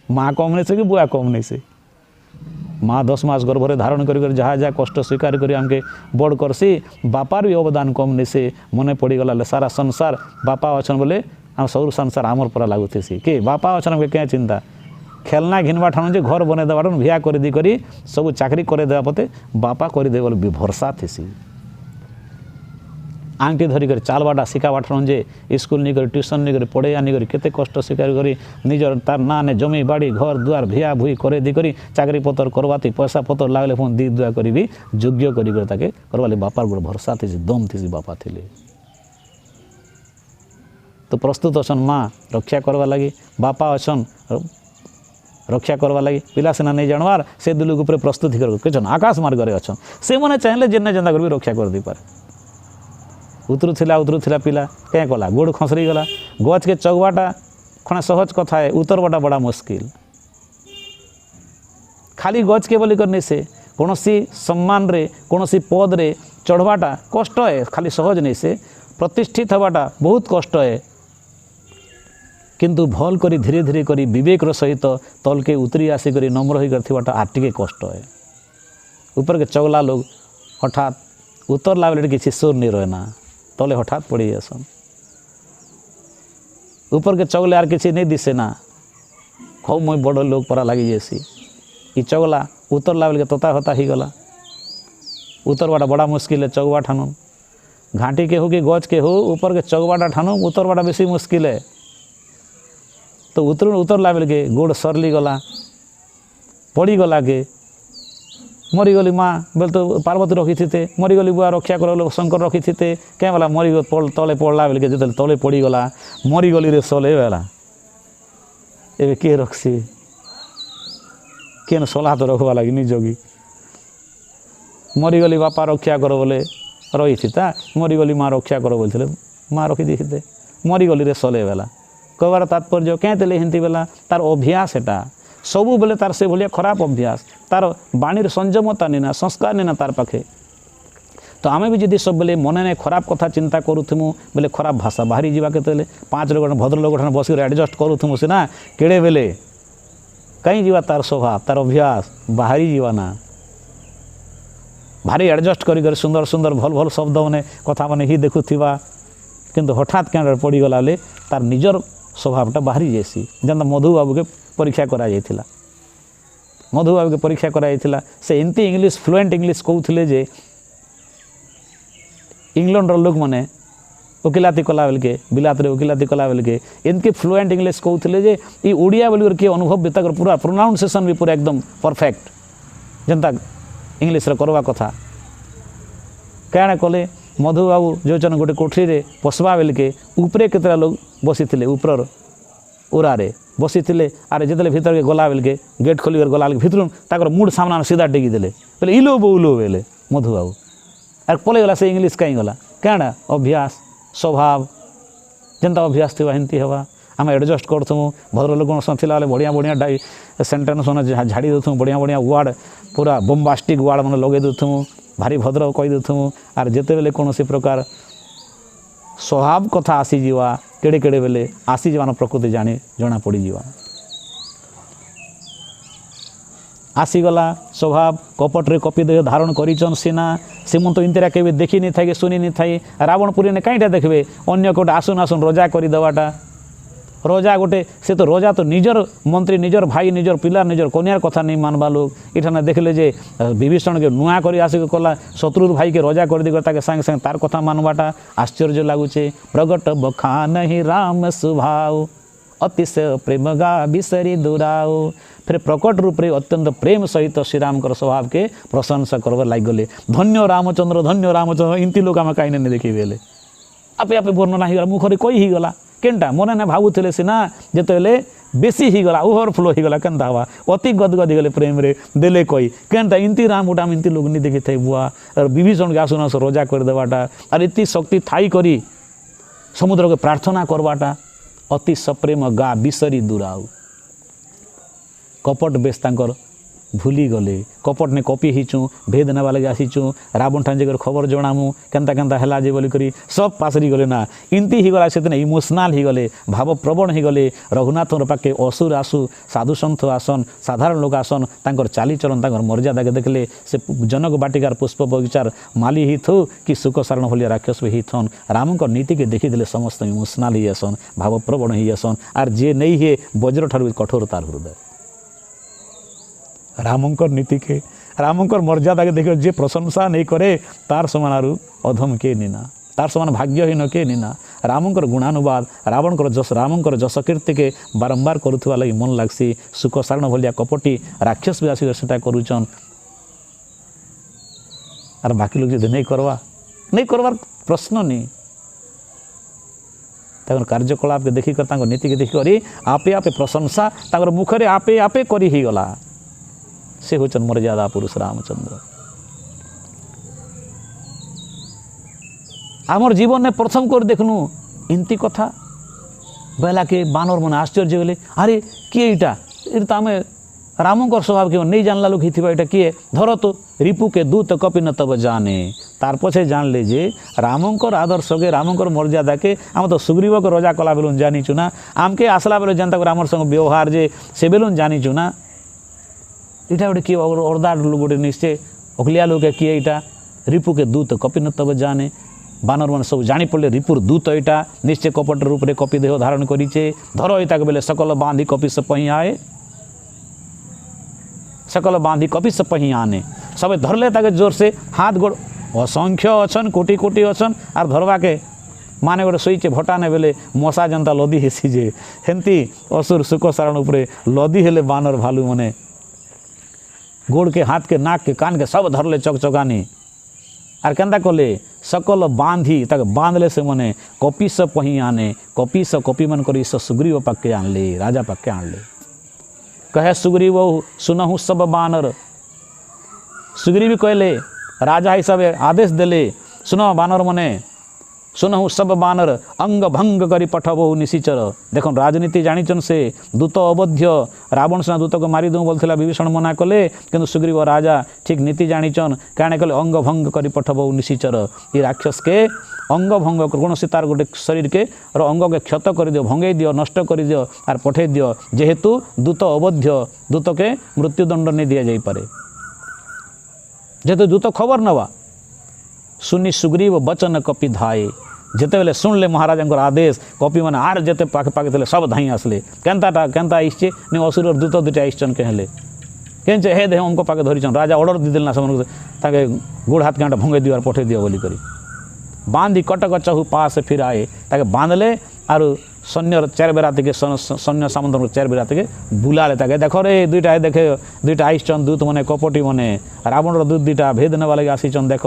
মা কম নেছে কি বুয়া কম নেছে মা 10 মাস গর্ভরে ধারণ করি যাহা যা কষ্ট স্বীকার করি আমাকে বড় করছি বাপার বি অবদান কম নেছে মনে পড়িগলা সারা সংসার বাপা অছন বলে आम सब संसार आमर परा लगुथेसी के बापा अच्छा क्या चिंता खेलना घिनवा ठाणु जे घर बने देवा भिया कर दी करी सब चाकरी करे देवा पते बापा करदे बोले भरसा थेसी आंटी धरिक चालवाटा शिखावा ठाणु जे स्कूल नहीं कर ट्यूशन नहीं कर पढ़े नहीं कर केते कष्ट स्वीकार करी निजर तार ना ने जमी बाड़ी घर दुआर भिया भुई करे दी करी चाकरी पतर करवाती पैसा पतर लागले फोन दी दुआ करी भी योग्य करी ताके करवाले बापार गोटे भरसा थेसी दम थेसी बापा थिले तो प्रस्तुत अछन माँ रक्षा करवा लगी बापा अछन रक्षा करवा लगी पिला सेना नहीं जानवार से दुल उपर प्रस्तुति कर आकाश मार्ग में अछन से मैंने चाहले जेने जेन्ता कर भी रक्षा कर दी पारे उतरुला पिला क्या कला गोड़ खसरी गला गच के चौबाटा खणे सहज कथा है उतरवाटा बड़ा मुश्किल खाली गच के बोली करनी से कौन सम्मान रे कौन पद रे चढ़वाटा कष्ट है खाली सहज नहीं से प्रतिष्ठित हवाटा बहुत कष्ट है किंतु भल करी धीरे धीरे करी विवेक सहित तल के उतरी आसिक नम्र होता आटे कष्ट है ऊपर के चगला लोग हठात उतरला बेले किसी सुर नहीं रहे ना तले हठात पड़ी जासन ऊपर के चगले आर किसी नहीं दिसे ना खूब मुई बड़ लोग परा लगी जैसी ये चगला उतरला बेले तोता होता ही गला उतरवाटा बड़ा मुश्किल है चौबा ठानु घाटी के हो कि गज के हो ऊपर के चौबाटा ठानु उतरवाटा बेसी मुश्किल है तो उतरला बेल के गोड़ सरली गला पड़ी गला के मरीगली माँ बेल तो पार्वती रखी थे मरीगली बुआ रक्षा कर शंकर रखी थे क्या बोला मरी तले पड़ला बेल के जो तले पड़ी गला मरीगली रे सले बेला ए किए रखसी किए सलाह तो रखवा लगी निजगी मरीगली बापा रक्षा कर बोले रही थी मरीगली माँ रक्षा कर बोलते माँ रखी दी थे मरीगली रे सले बेला कहबार तात्पर्य क्या हिंती बेला तार अभ्यास एटा सबू बेले तार से भाया खराब अभ्यास तार बाणीर संयमता नहीं संस्कार नहीं तार पाखे तो आम भी जदि सब बेले मन ने खराब कथा चिंता करूँ बेले खराब भाषा बाहरी जावा के 5 लोग भद्र लोग बस एडजस्ट करूँ सीना केड़े बेले कहीं जीवा तार स्वभाव तार अभ्यास बाहरी जीवा ना भारी एडजस्ट कर सुंदर सुंदर भल भल शब्द मैंने कथा मैंने ही देखुवा किंतु हठात क्या पड़गला बेले तार निजर स्वभावटा बाहरी जैसी जहाँ मधु बाबू के परीक्षा करा मधुबाबू के परीक्षा कराइला से एमती इंग्लीश फ्लुएंट इंग्लीश कहते जे इंग्लैंड लोक मैंने वकिलाती कला बेल के बिलात वकिलाती कला बेल के एमती फ्लुएंट इंग्लीश कहते जे ये ओडिया बोल किए अनुभव भी तक पूरा प्रोनाउंसिएशन भी पूरा एकदम परफेक्ट जनता इंग्लीश करवा कथा क्या कले मधुबाबू जो गोटे कोठरी रे पशवा बेल के उपरे केतरा लोग बसी थे ऊपर उरारे बसी थे आरे जिते भीतर के गला बेल के गेट खोल गला भीतर ताकर मुड सामना सीधा टेकी देले बोले इलो बोलो बेले मधुबाबू आर पलि गला से इंग्लीश कहीं गला क्या अभ्यास स्वभाव जनता अभ्यास थी हेमती हवा आम एडजस्ट करूँ भद्र लोक थिला बढ़िया बढ़िया डाई सेन्टेन्स मैंने झाड़ी दूँ बढ़िया बढ़िया वार्ड पूरा बोम्बास्टिक वार्ड मैंने लगे दूँ भारी भद्र कही दूँ आर जिते बेले कौन प्रकार स्वभाव कथा आसीजा केड़े केड़े बेले आसीजान प्रकृति जानी जना पड़ीजा आसीगला स्वभाव कपट रे कपी दे धारण करिचन सीना सीमंत इंदिरा के देखी नहीं थाई सुनी नहीं थाई रावणपुरी ने कईटा देखबे अन्य कोटे आसुन आसुन रजा कर देवाटा रजा गोटे से तो रजा तो निजर मंत्री निजर भाई निजर पिला निजर कन्यार कथा नहीं मानवा लोग इठाने देखले जे विभीषण के नुआ कर आसिक कला शत्रुर भाई के रजा कर दी सागे सागे तार कथा मानवाटा आश्चर्य लगुचे प्रगट बखान ही राम स्वभाव अतिशय प्रेम गा बिसरी दुराओ फिर प्रकट रूप से अत्यंत प्रेम सहित श्रीराम स्वभाव के प्रशंसा करवा लग गले धन्य रामचंद्र इमती लोग आम कहीं नहीं देखी बेले आपे आपे वर्णना हो मुखरे कही ही गला केनटा मन ने भावुले सीना जिते बेसी ही गला ओवरफ्लो ही गला केनता हवा अति गदगद गले प्रेम रे देले कही केनटा इमती राम गोटा इमती लोग नहीं देखी थे बुआ और विभीषण के आसुन रोजा कर देवाटा और इतनी शक्ति थाई करी समुद्र के प्रार्थना करवाटा अति सप्रेम गा बिसरी दुराऊ कपट बेस तांकर भूली गले कपट ने कपी हिचु भेद नेवा लगे आसीचु रावण ठान जगह खबर जणामु केनता केनता हैला जे बोली करी सब पासरी गले ना इनती ही गला से इमोशनाल ही गले भाव प्रवण ही गले रघुनाथ पाके असुर आसु साधु सन्थ आसन साधारण लोक आसन तांकर चालीचलन तांकर मर्यादा के देखले से जनक बाटिकार पुष्प बगीचार माली ही थो कि सुख सारण भलिया राक्षस भी थन रामक नीति के देखीदे समस्त इमोशनाल ही आसन भाव प्रवण ही आसन आर जे नहीं है वज्र ठार कठोर तार हृदय रामंकर नीति के रामंकर मर्यादा के देखो जे प्रशंसा नहीं करे तार समान आरु अधम के निना तार समान भाग्यहीन के निना रामंकर गुणानुवाद रामंकर जस कीर्ति के बारंबार करुवा लगी मन लगसी सुख सारण भलिया कपटी राक्षस भी आसिक सेटा करुचन आर बाकी लोग नहीं करवार प्रश्न नहीं कार्यकलाप के देखिक नीति के देखिक आपे आपे प्रशंसा मुखरे आपे आपे करी ही गला से होचन मर्यादा पुरुष रामचंद्र आमर जीवन में प्रथम कर देखनु इनती कथा बेला के बानर मन आश्चर्य गले अरे किए इटा तो आम रामंकर स्वभाव के नहीं जानला लोग हिथिबा इटा किए धर तो रिपु के दूत कपि न तब जाने तार पछे जान ले जे रामंकर आदर्श के रामंकर मर्यादा के आम तो सुग्रीव के रजा कला बेलुन जानीचु ना आमके आसला बेले जनता रामर संग व्यवहार जे से बेलुन जानीचु ना इटा गोटे किए अर्दा गोटे निश्चय अखलिया लोग किए इटा रिपु के दूत कपि न तब जाने बानर मान सब जानी पड़े रिपुर दूत इटा निश्चय कपट रूप से कपि देह धारण करिचे धर इटा के बेले सकल बांधी कपि से पही आए सकल बांधी कपि से पही आने सब धरले ताके जोर से हाथ गोड़ असंख्य अछन कोटि कोटि अछन आर धरवा के माने गोटे शोचे भटाने बेले मशा जनता लदी हेसी जे हेमती असुर सुख सारण उपरे लदी हेले बानर भालू मने गोड़ के हाथ के नाक के कान के सब धरले चकचकानी आर केंदा कले सकल बांधी तक बांधले से मने कपि से पही आने कपि से कपि मन करी सुग्रीव पाके आणले राजा पाके आणले कहे सुग्रीव सुनहु सब बानर सुग्रीव कहले राजा हिसाब आदेश देले सुनो बानर मने सुनहु सब बानर अंग भंग करी पठबहु निशिचर देखो राजनीति जानीचन से दूत अवध्य रावण सेना दूत को मारी दूँ बोलता विभीषण मना कले किंतु सुग्रीव राजा ठीक नीति जानीचन क्या कले अंग भंग करी पठबहु निशिचर ये राक्षस के अंग भंग कौन से तार गोटे शरीर के और अंग के क्षत कर दियो भंगे दियो नष्ट कर दियो आर पठे दियो जेहेतु दूत अवध्य दूत के मृत्युदंड नहीं दि जापे जेहेतु दूत खबर नवा सुनी सुग्रीव वचन कपि धाये जिते बेले शुणले महाराज आदेश कपि मैंने आर जिते पाखे पाखे सब धाई आसले केनता आसचे नहीं असुर दूत दुटा आसचन कहले କେଞ୍ଚେ ହେ ଦେହ ଅଙ୍କ ପାଖେ ଧରିଛନ୍ ରାଜା ଅର୍ଡ଼ର ଦେଇଦେଲେ ନା ସେମାନଙ୍କୁ ତାକେ ଗୋଡ଼ ହାତ କାଁଟା ଭଙ୍ଗେଇ ଦିଅ ପଠେଇ ଦିଅ ବୋଲିକରି ବାନ୍ଧି କଟକ ଚହୁ ପାସ ଫିରାଏ ତାକେ ବାନ୍ଧଲେ ଆରୁ ସୈନ୍ୟର ଚାରି ବେରା থেকে ସୈନ୍ୟ ସାମନ୍ତର ଚାରି ବେରା থেকে ବୁଲାଲେ ତାକେ ଦେଖ ରେ ଦୁଇଟା ଦେଖେ ଦୁଇଟା ଆଇସଛନ୍ ଦୂତ ମାନେ କପଟି ମାନେ ରାବଣର ଦୂତ ଦୁଇଟା ଭେଦ ନେବା ଲାଗି ଆସିଛନ୍ ଦେଖ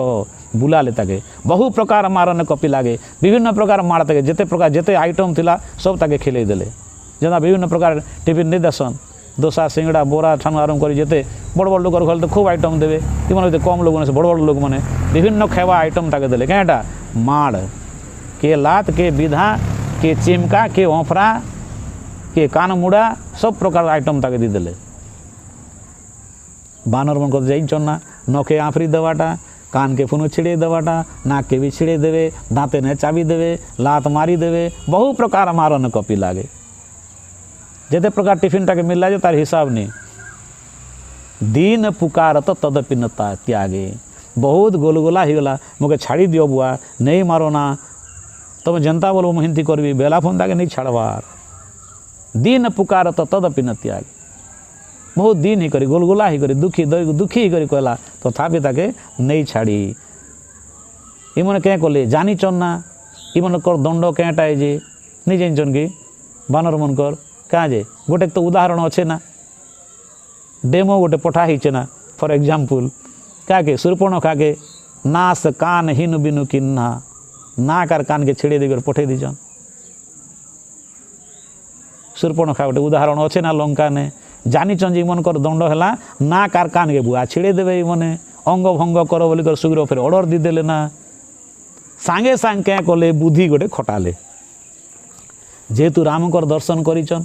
ବୁଲାଲେ ତାକେ ବହୁ ପ୍ରକାର ମାରନେ କପି ଲାଗେ ବିଭିନ୍ନ ପ୍ରକାର ମାର ତାକେ ଯେତେ ପ୍ରକାର ଯେତେ ଆଇଟମ୍ ଥିଲା ସବୁ ତାକେ ଖେଲେଇ ଦେଲେ ଯେନ୍ତା ବିଭିନ୍ନ ପ୍ରକାର ଟିଫିନ୍ ନେଇ ଦେସନ୍ ଦୋସା ସିଙ୍ଗଡ଼ା ବରା ଠାନୁ ଆରମ୍ଭ କରି ଯେତେ ବଡ଼ ବଡ଼ ଲୋକର ଘରେ ତ ଖୁବ୍ ଆଇଟମ୍ ଦେବେ ଏମାନେ ଯେତେ କମ୍ ଲୋକମାନେ ସେ ବଡ଼ ବଡ଼ ଲୋକମାନେ ବିଭିନ୍ନ ଖାଇବା ଆଇଟମ୍ ତାକେ ଦେଲେ କାଁଟା ମାଡ଼ କିଏ ଲାତ କିଏ ବିଧା କିଏ ଚିମକା କିଏ ଅଁଫରା କିଏ କାନମୁଡ଼ା ସବୁ ପ୍ରକାର ଆଇଟମ୍ ତାକେ ଦେଇଦେଲେ ବାନର ମାନଙ୍କର ଯାଇଛନ୍ ନା ନଖେ ଆଫରି ଦେବାଟା କାନକେ ପୁନଃ ଛିଡ଼େଇ ଦେବାଟା ନାକକେ ବି ଛିଡ଼େଇ ଦେବେ ଦାঁতে ନେ ଚାବି ଦେବେ ଲାତ ମାରିଦେବେ ବହୁ ପ୍ରକାର ମାରନେ କପି ଲାଗେ ଯେତେ ପ୍ରକାର ଟିଫିନ୍ଟାକେ ମିଳିଲା ଯେ ତାର ହିସାବ ନେଇ ଦିନ ପୁକାରତ ତଦପି ନ ତ୍ୟାଗେ ବହୁତ ଗୋଲଗୋଲା ହେଇଗଲା ମୋତେ ଛାଡ଼ି ଦିଅ ବୁଆ ନେଇ ମାର ନା ତମେ ଯେନ୍ତା ବୋଲ ମୁଁ ହିନ୍ତି କରିବି ବେଲା ଫୋନ୍ ତାକେ ନେଇ ଛାଡ଼ବାର୍ ଦିନ ପୁକାରତ ତଦପି ନ ତ୍ୟାଗେ ବହୁତ ଦିନ ହେଇକରି ଗୋଲଗୋଲା ହେଇକରି ଦୁଃଖୀ ହେଇକରି କହିଲା ତଥାପି ତାକେ ନେଇ ଛାଡ଼ି ଏମାନେ କେଁ କଲେ ଜାନିଛନ୍ ନା ଏମାନଙ୍କର ଦଣ୍ଡ କେଁଟା ଯେ ନେଇ ଜାଣିଛନ୍ କି ବାନର ମାନଙ୍କର କାଁ ଯେ ଗୋଟେ ତ ଉଦାହରଣ ଅଛେ ନା ଡେମୋ ଗୋଟେ ପଠା ହେଇଛେ ନା ଫର୍ ଏକ୍ଜାମ୍ପଲ୍ କାକେ ଶୂର୍ପଣଖାକେ ନାସ କାନ ହିନୁ ବିନୁ କିନ୍ନା ନାକ ଆର୍ କାନକେ ଛିଡ଼େଇ ଦେଇକରି ପଠେଇ ଦେଇଛନ୍ ଶୂର୍ପଣଖା ଗୋଟେ ଉଦାହରଣ ଅଛେ ନା ଲଙ୍କାନେ ଜାନିଛନ୍ ଯେ ଏମାନଙ୍କର ଦଣ୍ଡ ହେଲା ନାକ ଆର୍ କାନକେ ବୁଆ ଛିଡ଼େଇ ଦେବେ ଏମାନେ ଅଙ୍ଗ ଭଙ୍ଗ କର ବୋଲିକରି ଶୀଘ୍ର ଫେର ଅର୍ଡ଼ର ଦେଇଦେଲେ ନା ସାଙ୍ଗେ ସାଙ୍ଗେ କେଁ କଲେ ବୁଦ୍ଧି ଗୋଟେ ଖଟାଲେ ଯେହେତୁ ରାମଙ୍କର ଦର୍ଶନ କରିଛନ୍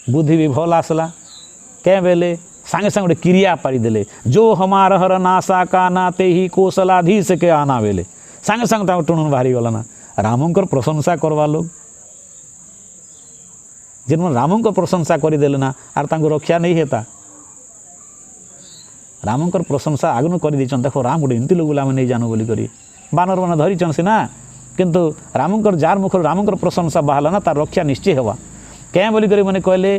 ବୁଦ୍ଧି ବି ଭଲ ଆସିଲା କେଁ ବେଲେ ସାଙ୍ଗେ ସାଙ୍ଗେ ଗୋଟେ କ୍ରିୟା ପାରିଦେଲେ ଯୋ ହମାର ହର ନାଶା କାନା ତେ ହି କୌଶଲାଧୀଶ କେ ଆନା ବେଲେ ସାଙ୍ଗେ ସାଙ୍ଗେ ତାଙ୍କ ଟୁଣୁନ ବାହାରିଗଲା ନା ରାମଙ୍କର ପ୍ରଶଂସା କରବା ଲୋକ ଯେନ୍ ରାମଙ୍କର ପ୍ରଶଂସା କରିଦେଲେ ନା ଆର୍ ତାଙ୍କୁ ରକ୍ଷା ନେଇ ହେତା ରାମଙ୍କର ପ୍ରଶଂସା ଆଗରୁ କରିଦେଇଛନ୍ ଦେଖ ରାମ ଗୋଟେ ଏମିତି ଲୋକ ଆମେ ନେଇ ଜାନୁ ବୋଲି କରି ବାନର ମାନେ ଧରିଛନ୍ ସିନା କିନ୍ତୁ ରାମଙ୍କର ଯାର ମୁଖରୁ ରାମଙ୍କର ପ୍ରଶଂସା ବାହାରିଲା ନା ତାର ରକ୍ଷା ନିଶ୍ଚୟ ହେବା କେଁ ବୋଲିକରି ମାନେ କହିଲେ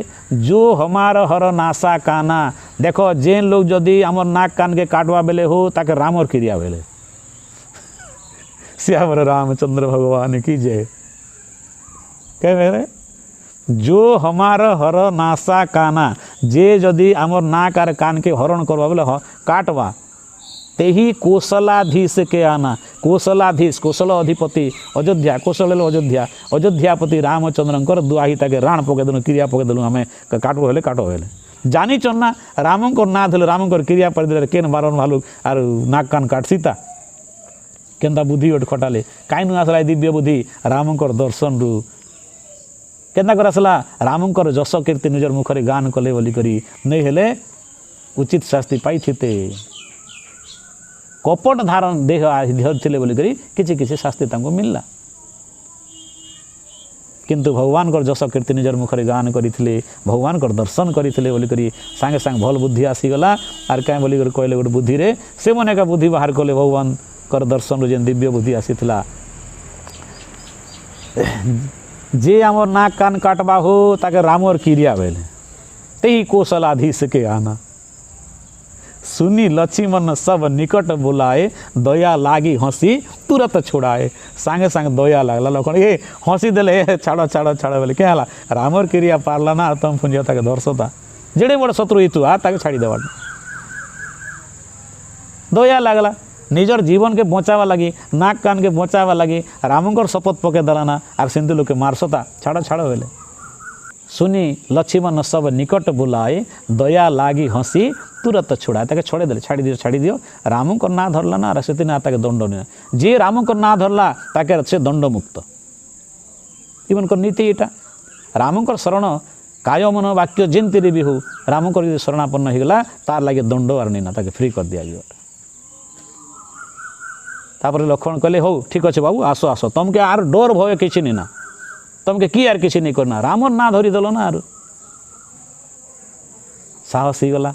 ଯୋ ହମାର ହର ନାଶା କାନା ଦେଖ ଯେନ୍ ଲୋକ ଯଦି ଆମର ନାକ କାନକେ କାଟବା ବେଲେ हो ତାକେ ରାମର କ୍ରିୟା ବେଲେ श्यामर रामचंद्र भगवान की जय कह बेले जो हमार हर नासा काना जे जदि आमर नाक आर कान के हरण करवा बोले काटवा तेही कौशलाधीश के आना कौशलाधीश कौशल अधिपति अयोध्या कौशल अयोध्या अयोध्यापति रामचंद्र दुआही ताके राण पकईदेलु क्रिया पकईदेलु आम काटबो हेले काट हेले जानिचन ना रामंकर ना धले रामंकर क्रिया परिदेले केन बारन भालू आर नाक कान काटसीता केनता बुद्धि गोटे खटाले कहीं आसला दिव्य बुद्धि रामंकर दर्शन रु केन्ता कर आसला रामंकर जस कीर्ति निजर मुखरे गान कले बोलिकरी नहीं हेले उचित शास्ति पाई थिते कपट धारण देह धरथिले बोलिकरी किछि किछि शास्ति तांको मिलला किंतु भगवान कर जस कीर्ति निजर मुखरे गान करिथिले भगवान कर दर्शन करिथिले बोलिकरी सांगे सांग भल बुद्धि आसीगला आर काई बोलिकरी कहले गोटे बुद्धि रे से मने का बुद्धि बाहर कले भगवान कर दर्शन रो जेन दिव्य बुद्धि आसीथिला जे आमर नाक कान काटबा हो ताके रामर क्रिया बेले तेही कौशलाधीश के आना सुनी लक्ष्मण सब निकट बुलाए दया लागी हंसी तुरंत छुड़ाए सांगे सांगे दया लागला लखन ए हंसी देले छाड़ छाड़ छाड़ बोले क्या हला रामर क्रिया पारला ना तुम पुंजिया ताके दर्शता जेड़े बड़ शत्रु हितु आ ताके छाड़ी देवा दया लागला निजर जीवन के बचावा लगी नाक कान के बचावा लगी रामंकर शपथ पके दलाना आर सिंधु लोग के मारसता छाड़ छाड़ बोले सुनी लक्ष्मण सब निकट बुलाए दया लागी हंसी तुरंत छुड़ा ताके छोड़े देले छाड़ी दियो रामंकर ना धरला ना से ना ताके दंड नहीं जे रामंकर ना धरला ताके से दंड मुक्त इमनकर नीति एटा रामंकर शरण काय मन वाक्य जेंती भी हो रामंकर यदि शरणापन्न होगला तार लगे दंड आर नहीं ना ताके फ्री कर दिया गया तापर लक्ष्मण कहले हो ठीक अच्छे बाबू आसो आसो तुमके आर डर भय किसी नहीं ना तुमके कि यार किसी नहीं करना रामर ना धरी देल ना आर साहस ही गला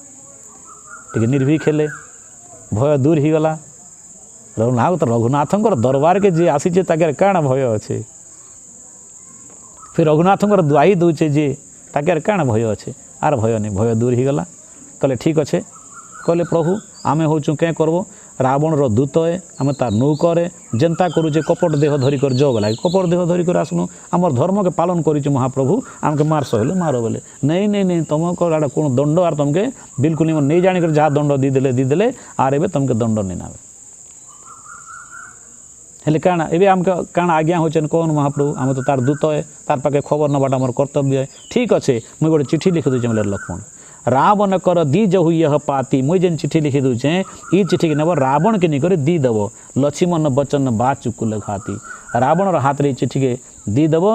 टे निर्भीक हेले भय दूर ही गला रघुनाथ तो रघुनाथंकर दरबार के जे आसी ताके काण भय अच्छे फिर रघुनाथंकर दुआही दूचे जे ताके काण भय अच्छे आर भय नहीं, भय दूर ही गला। कहले ठीक अच्छे, कहले प्रभु आमे होचु क्या करबो, रावण रो दूत है, आमे तार नौकर जेनता करूचे कपट देह धरिक जो बोला कपट देह धरिक आसनु आमर धर्म के पालन करूचे महाप्रभु आमके मार सहले मारो बोले नहीं नहीं नहीं तुमको आड़ा कौन दंड आर तुमके बिल्कुल नहीं जानिक जहाँ दंड दीदेले आर एबे तुमके दंड नहीं नावे हेले काना एबे आमके काना आज्ञा होचन कौन महाप्रभु आम तो तार दूत है, तार पाखे खबर नबाटा मोर कर्तव्य है। ठीक अच्छे मुझे गोटे चिट्ठी लिखि दूचे बोले लक्ष्मण रावण कर दी जहु यह पाती, मुझे जेन चिट्ठी लिखि दूचे ई चिट्ठी के नब रावण के निकर दी दब लक्ष्मण वचन बा चुकुल घाती। रावण हाथ रे चिट्ठी के दी दब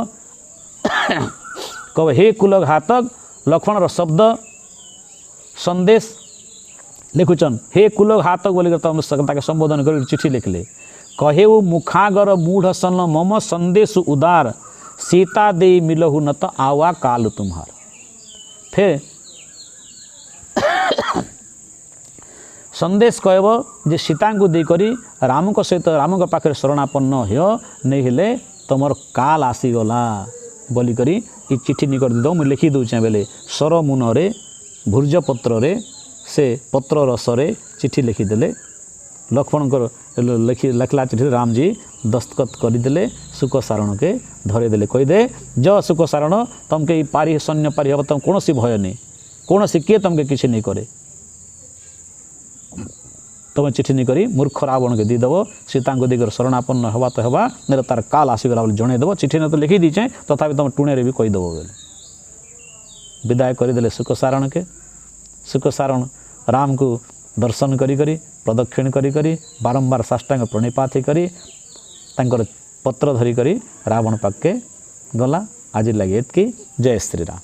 कब हे कुल घातक लक्ष्मण शब्द संदेश लिखुचन हे कुल घातक बोलिक तुम संबोधन कर चिट्ठी लिखले कहे वो मुखागर मूढ़ सन मम संदेश उदार सीता दे मिलहु न तो आवा काल तुम्हार। फिर संदेश कहब जे सीता को देकरी राम को सहित राम के पाखे शरणापन्न हो नहीं हेले तुमर काल आसीगला बोलिक ये चिट्ठी निकट दे मुझे लिखि दूचे बेले सर मुनरे भुर्जपत्र रे से पत्र रसरे चिट्ठी लिखिदेले लक्ष्मण को लिखला चिट्ठी राम जी दस्तखत करदे सुख सारण के धरेदेले कहीदे ज सुख सारण तुमके पारी सैन्य पारी हम तुम कौन भय नहीं कौन किए तुमके किसी नहीं करे तुम चिट्ठी नहीं करी मूर्ख रावण के दीदेव सीता को देकर शरणापन्न हवा तो हवा मेरे तार काल आसीगला बोले जनईदेव चिट्ठी ने तो लिखि दीचे तथापि तुम टुणे भी कहीदेव बोले विदाय करदे सुख सारण के। सुख सारण राम को दर्शन करी प्रदक्षिण करी बारंबार साष्टांग प्रणिपात करी पत्र धरिक रावण पाखे गला। आज लगे एतकी। जय श्री राम।